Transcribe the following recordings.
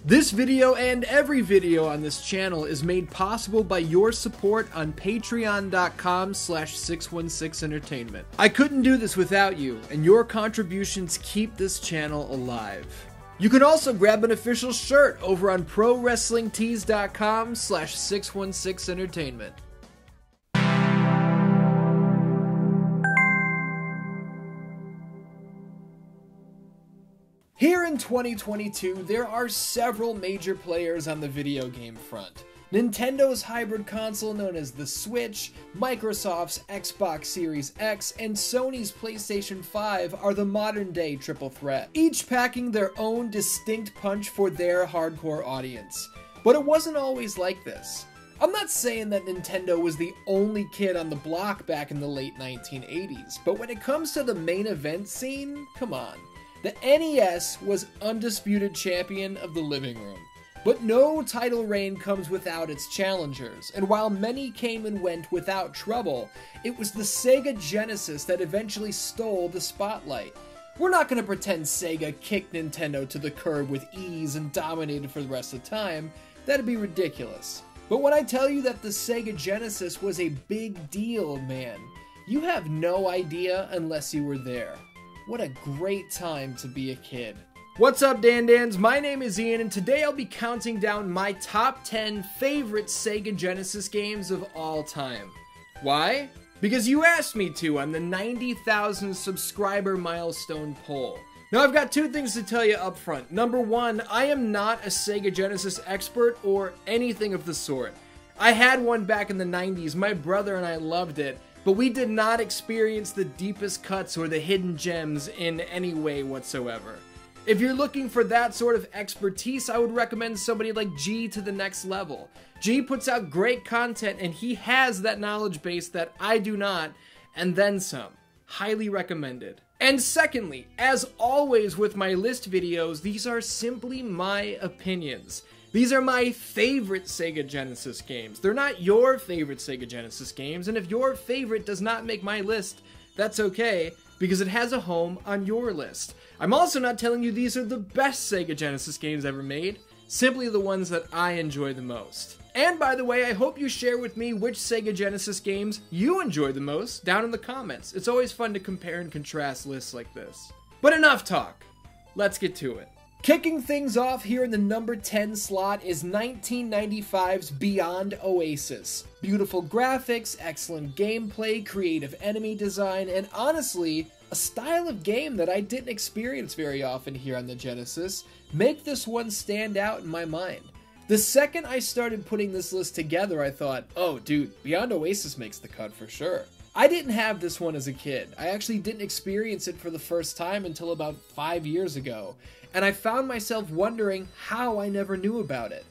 This video and every video on this channel is made possible by your support on patreon.com/616entertainment. I couldn't do this without you, and your contributions keep this channel alive. You can also grab an official shirt over on prowrestlingtees.com/616entertainment. Here in 2022, there are several major players on the video game front. Nintendo's hybrid console known as the Switch, Microsoft's Xbox Series X, and Sony's PlayStation 5 are the modern-day triple threat, each packing their own distinct punch for their hardcore audience. But it wasn't always like this. I'm not saying that Nintendo was the only kid on the block back in the late 1980s, but when it comes to the main event scene, come on. The NES was undisputed champion of the living room. But no title reign comes without its challengers, and while many came and went without trouble, it was the Sega Genesis that eventually stole the spotlight. We're not going to pretend Sega kicked Nintendo to the curb with ease and dominated for the rest of the time. That'd be ridiculous. But when I tell you that the Sega Genesis was a big deal, man, you have no idea unless you were there. What a great time to be a kid. What's up, Dan-Dans? My name is Ian, and today I'll be counting down my top 10 favorite Sega Genesis games of all time. Why? Because you asked me to on the 90,000 subscriber milestone poll. Now, I've got two things to tell you up front. Number one, I am not a Sega Genesis expert or anything of the sort. I had one back in the 90s. My brother and I loved it. But we did not experience the deepest cuts or the hidden gems in any way whatsoever. If you're looking for that sort of expertise, I would recommend somebody like G to the next level. G puts out great content and he has that knowledge base that I do not, and then some. Highly recommended. And secondly, as always with my list videos, these are simply my opinions. These are my favorite Sega Genesis games. They're not your favorite Sega Genesis games, and if your favorite does not make my list, that's okay, because it has a home on your list. I'm also not telling you these are the best Sega Genesis games ever made, simply the ones that I enjoy the most. And by the way, I hope you share with me which Sega Genesis games you enjoy the most down in the comments. It's always fun to compare and contrast lists like this. But enough talk. Let's get to it. Kicking things off here in the number 10 slot is 1995's Beyond Oasis. Beautiful graphics, excellent gameplay, creative enemy design, and honestly, a style of game that I didn't experience very often here on the Genesis make this one stand out in my mind. The second I started putting this list together, I thought, oh dude, Beyond Oasis makes the cut for sure. I didn't have this one as a kid. I actually didn't experience it for the first time until about 5 years ago, and I found myself wondering how I never knew about it.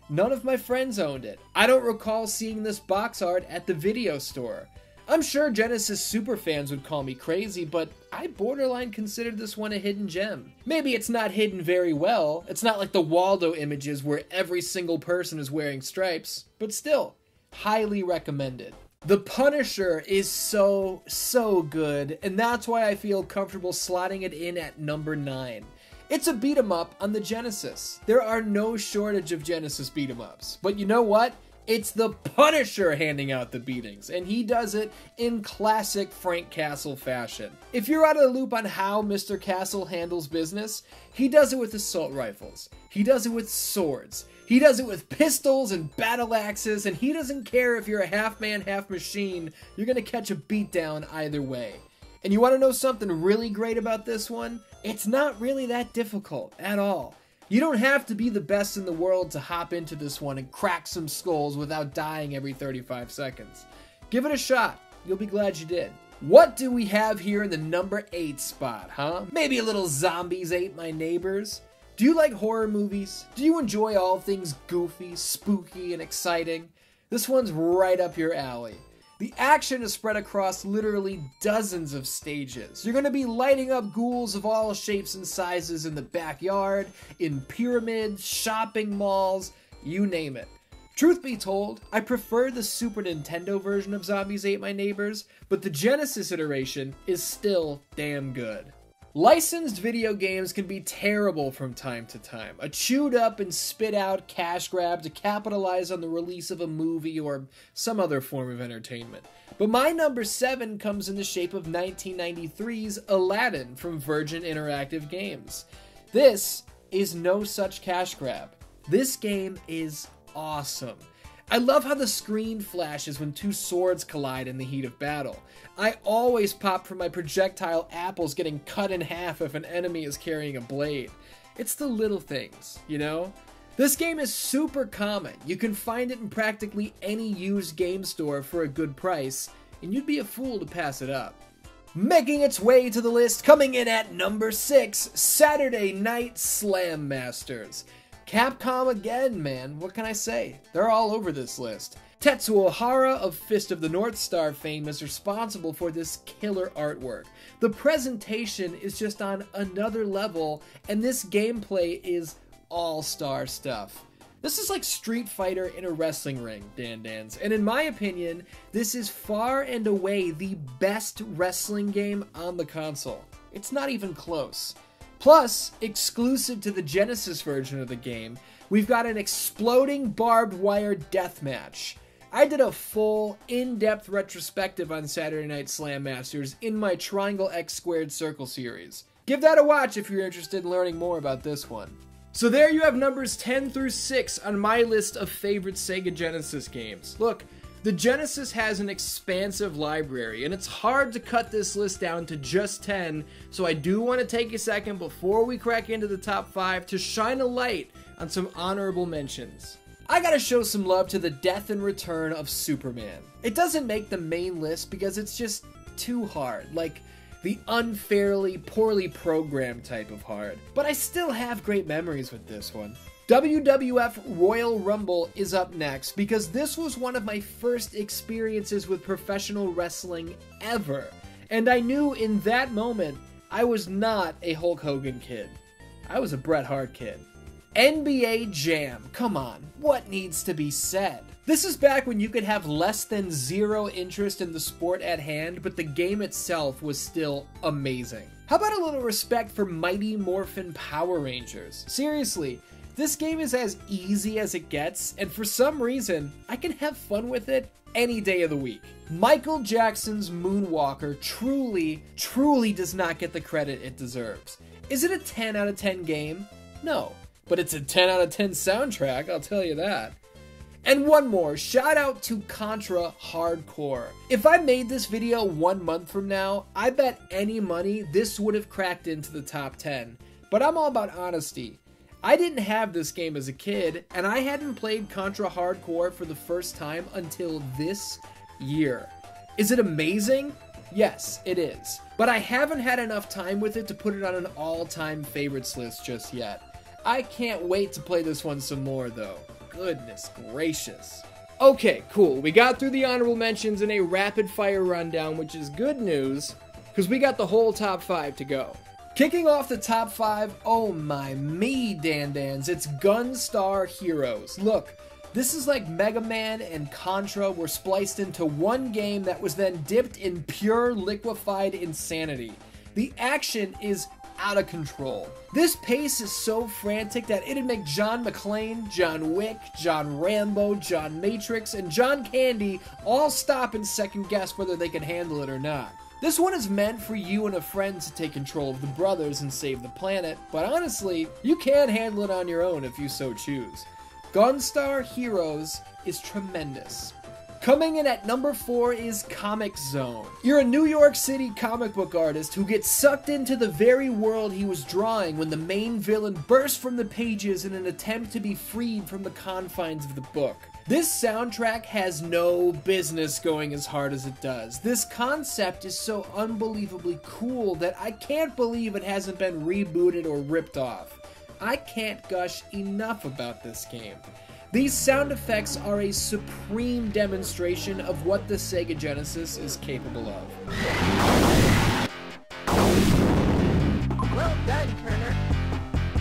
None of my friends owned it. I don't recall seeing this box art at the video store. I'm sure Genesis superfans would call me crazy, but I borderline considered this one a hidden gem. Maybe it's not hidden very well. It's not like the Waldo images where every single person is wearing stripes, but still, highly recommended. The Punisher is so good, and that's why I feel comfortable slotting it in at number 9. It's a beat 'em up on the Genesis. There are no shortage of Genesis beat 'em ups, but you know what? It's the Punisher handing out the beatings, and he does it in classic Frank Castle fashion. If you're out of the loop on how Mr. Castle handles business, he does it with assault rifles. He does it with swords. He does it with pistols and battle axes, and he doesn't care if you're a half man, half machine. You're gonna catch a beatdown either way. And you want to know something really great about this one? It's not really that difficult at all. You don't have to be the best in the world to hop into this one and crack some skulls without dying every 35 seconds. Give it a shot. You'll be glad you did. What do we have here in the number 8 spot, huh? Maybe a little Zombies Ate My Neighbors? Do you like horror movies? Do you enjoy all things goofy, spooky, and exciting? This one's right up your alley. The action is spread across literally dozens of stages. You're going to be lighting up ghouls of all shapes and sizes in the backyard, in pyramids, shopping malls, you name it. Truth be told, I prefer the Super Nintendo version of Zombies Ate My Neighbors, but the Genesis iteration is still damn good. Licensed video games can be terrible from time to time. A chewed up and spit out cash grab to capitalize on the release of a movie or some other form of entertainment. But my number 7 comes in the shape of 1993's Aladdin from Virgin Interactive Games. This is no such cash grab. This game is awesome. I love how the screen flashes when two swords collide in the heat of battle. I always pop for my projectile apples getting cut in half if an enemy is carrying a blade. It's the little things, you know? This game is super common. You can find it in practically any used game store for a good price, and you'd be a fool to pass it up. Making its way to the list, coming in at number 6, Saturday Night Slam Masters. Capcom again, man. What can I say? They're all over this list. Tetsuo Hara of Fist of the North Star fame is responsible for this killer artwork. The presentation is just on another level, and this gameplay is all-star stuff. This is like Street Fighter in a wrestling ring, Dan-Dans, and in my opinion, this is far and away the best wrestling game on the console. It's not even close. Plus, exclusive to the Genesis version of the game, we've got an exploding barbed wire deathmatch. I did a full, in-depth retrospective on Saturday Night Slam Masters in my Triangle X Squared Circle series. Give that a watch if you're interested in learning more about this one. So there you have numbers 10 through 6 on my list of favorite Sega Genesis games. Look, the Genesis has an expansive library, and it's hard to cut this list down to just 10, so I do want to take a second before we crack into the top 5 to shine a light on some honorable mentions. I gotta show some love to the death and return of Superman. It doesn't make the main list because it's just too hard, like the unfairly, poorly programmed type of hard. But I still have great memories with this one. WWF Royal Rumble is up next because this was one of my first experiences with professional wrestling ever. And I knew in that moment, I was not a Hulk Hogan kid. I was a Bret Hart kid. NBA Jam, come on, what needs to be said? This is back when you could have less than zero interest in the sport at hand, but the game itself was still amazing. How about a little respect for Mighty Morphin Power Rangers? Seriously, this game is as easy as it gets, and for some reason, I can have fun with it any day of the week. Michael Jackson's Moonwalker truly does not get the credit it deserves. Is it a 10 out of 10 game? No. But it's a 10 out of 10 soundtrack, I'll tell you that. And one more, shout out to Contra Hardcore. If I made this video 1 month from now, I bet any money this would have cracked into the top 10. But I'm all about honesty. I didn't have this game as a kid, and I hadn't played Contra Hardcore for the first time until this year. Is it amazing? Yes, it is. But I haven't had enough time with it to put it on an all-time favorites list just yet. I can't wait to play this one some more, though. Goodness gracious. Okay, cool. We got through the honorable mentions in a rapid-fire rundown, which is good news, because we got the whole top 5 to go. Kicking off the top 5, oh my me, Dan-Dans, it's Gunstar Heroes. Look, this is like Mega Man and Contra were spliced into one game that was then dipped in pure liquefied insanity. The action is out of control. This pace is so frantic that it'd make John McClane, John Wick, John Rambo, John Matrix, and John Candy all stop and second guess whether they can handle it or not. This one is meant for you and a friend to take control of the brothers and save the planet, but honestly, you can handle it on your own if you so choose. Gunstar Heroes is tremendous. Coming in at number 4 is Comic Zone. You're a New York City comic book artist who gets sucked into the very world he was drawing when the main villain bursts from the pages in an attempt to be freed from the confines of the book. This soundtrack has no business going as hard as it does. This concept is so unbelievably cool that I can't believe it hasn't been rebooted or ripped off. I can't gush enough about this game. These sound effects are a supreme demonstration of what the Sega Genesis is capable of. Well done, Turner.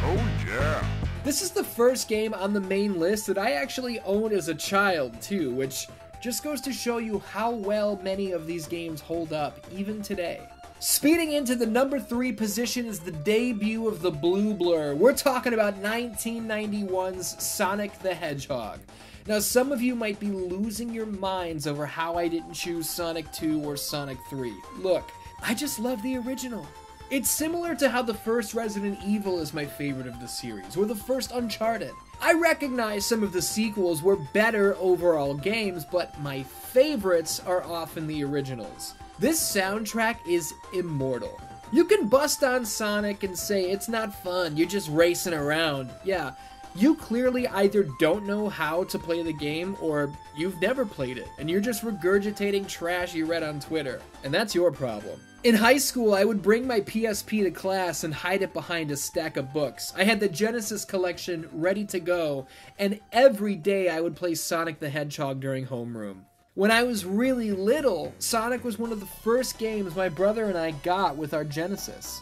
Oh yeah. This is the first game on the main list that I actually owned as a child too, which just goes to show you how well many of these games hold up even today. Speeding into the number 3 position is the debut of the Blue Blur. We're talking about 1991's Sonic the Hedgehog. Now, some of you might be losing your minds over how I didn't choose Sonic 2 or Sonic 3. Look, I just love the original. It's similar to how the first Resident Evil is my favorite of the series, or the first Uncharted. I recognize some of the sequels were better overall games, but my favorites are often the originals. This soundtrack is immortal. You can bust on Sonic and say it's not fun, you're just racing around. Yeah, you clearly either don't know how to play the game or you've never played it, and you're just regurgitating trash you read on Twitter, and that's your problem. In high school, I would bring my PSP to class and hide it behind a stack of books. I had the Genesis collection ready to go, and every day I would play Sonic the Hedgehog during homeroom. When I was really little, Sonic was one of the first games my brother and I got with our Genesis.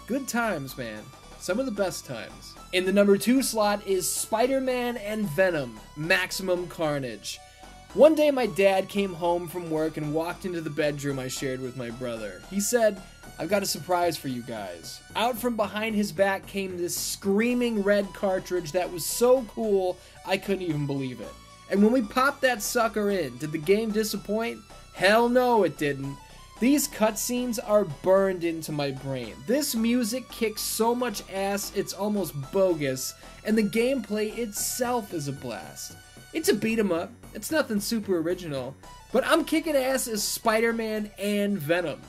Good times, man. Some of the best times. In the number 2 slot is Spider-Man and Venom, Maximum Carnage. One day my dad came home from work and walked into the bedroom I shared with my brother. He said, "I've got a surprise for you guys." Out from behind his back came this screaming red cartridge that was so cool I couldn't even believe it. And when we popped that sucker in, did the game disappoint? Hell no, it didn't. These cutscenes are burned into my brain. This music kicks so much ass it's almost bogus, and the gameplay itself is a blast. It's a beat 'em up, it's nothing super original, but I'm kicking ass as Spider-Man and Venom.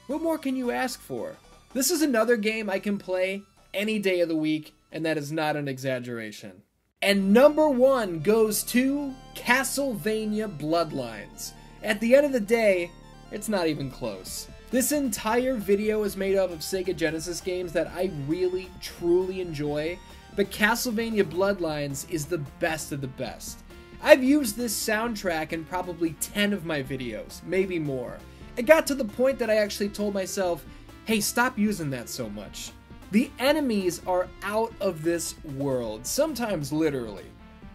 What more can you ask for? This is another game I can play any day of the week, and that is not an exaggeration. And number 1 goes to Castlevania Bloodlines. At the end of the day, it's not even close. This entire video is made up of Sega Genesis games that I really, truly enjoy, but Castlevania Bloodlines is the best of the best. I've used this soundtrack in probably 10 of my videos, maybe more. It got to the point that I actually told myself, hey, stop using that so much. The enemies are out of this world, sometimes literally.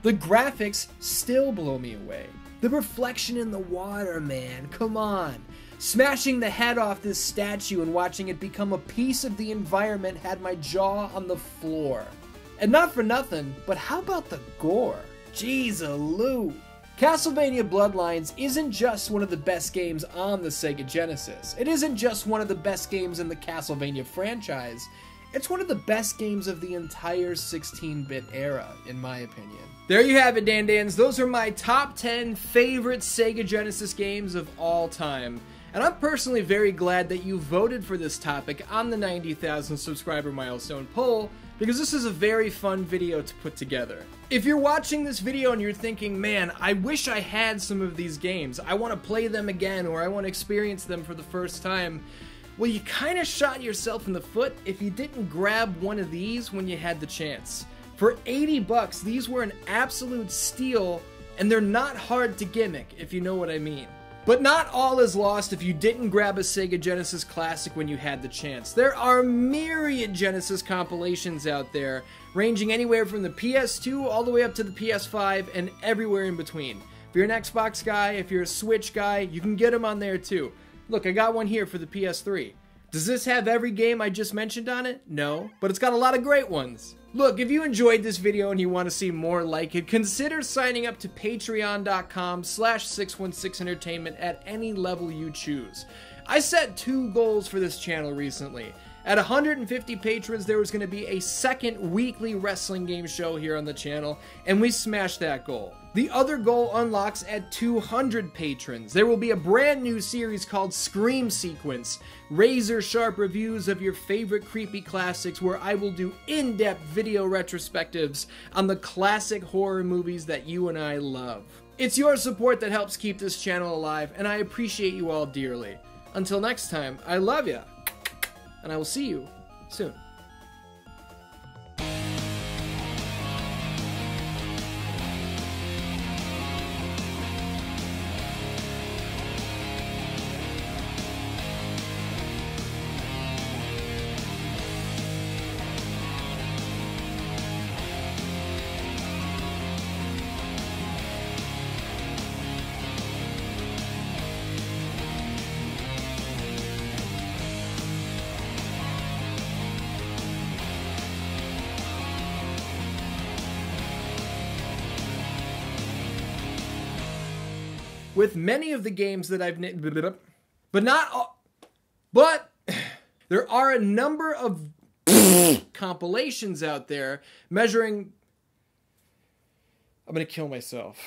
The graphics still blow me away. The reflection in the water, man, come on. Smashing the head off this statue and watching it become a piece of the environment had my jaw on the floor. And not for nothing, but how about the gore? Jeez-a-loo. Castlevania Bloodlines isn't just one of the best games on the Sega Genesis. It isn't just one of the best games in the Castlevania franchise. It's one of the best games of the entire 16-bit era, in my opinion. There you have it, Dan-Dans. Those are my top 10 favorite Sega Genesis games of all time. And I'm personally very glad that you voted for this topic on the 90,000 subscriber milestone poll, because this is a very fun video to put together. If you're watching this video and you're thinking, man, I wish I had some of these games, I want to play them again, or I want to experience them for the first time, well, you kind of shot yourself in the foot if you didn't grab one of these when you had the chance. For 80 bucks, these were an absolute steal, and they're not hard to gimmick, if you know what I mean. But not all is lost if you didn't grab a Sega Genesis Classic when you had the chance. There are myriad Genesis compilations out there, ranging anywhere from the PS2 all the way up to the PS5 and everywhere in between. If you're an Xbox guy, if you're a Switch guy, you can get them on there too. Look, I got one here for the PS3. Does this have every game I just mentioned on it? No, but it's got a lot of great ones. Look, if you enjoyed this video and you want to see more like it, consider signing up to patreon.com/616entertainment at any level you choose. I set 2 goals for this channel recently. At 150 patrons, there was going to be a second weekly wrestling game show here on the channel, and we smashed that goal. The other goal unlocks at 200 patrons. There will be a brand new series called Scream Sequence, razor-sharp reviews of your favorite creepy classics where I will do in-depth video retrospectives on the classic horror movies that you and I love. It's your support that helps keep this channel alive, and I appreciate you all dearly. Until next time, I love ya, and I will see you soon. with many of the games that I've but not all, but there are a number of compilations out there measuring. I'm gonna kill myself.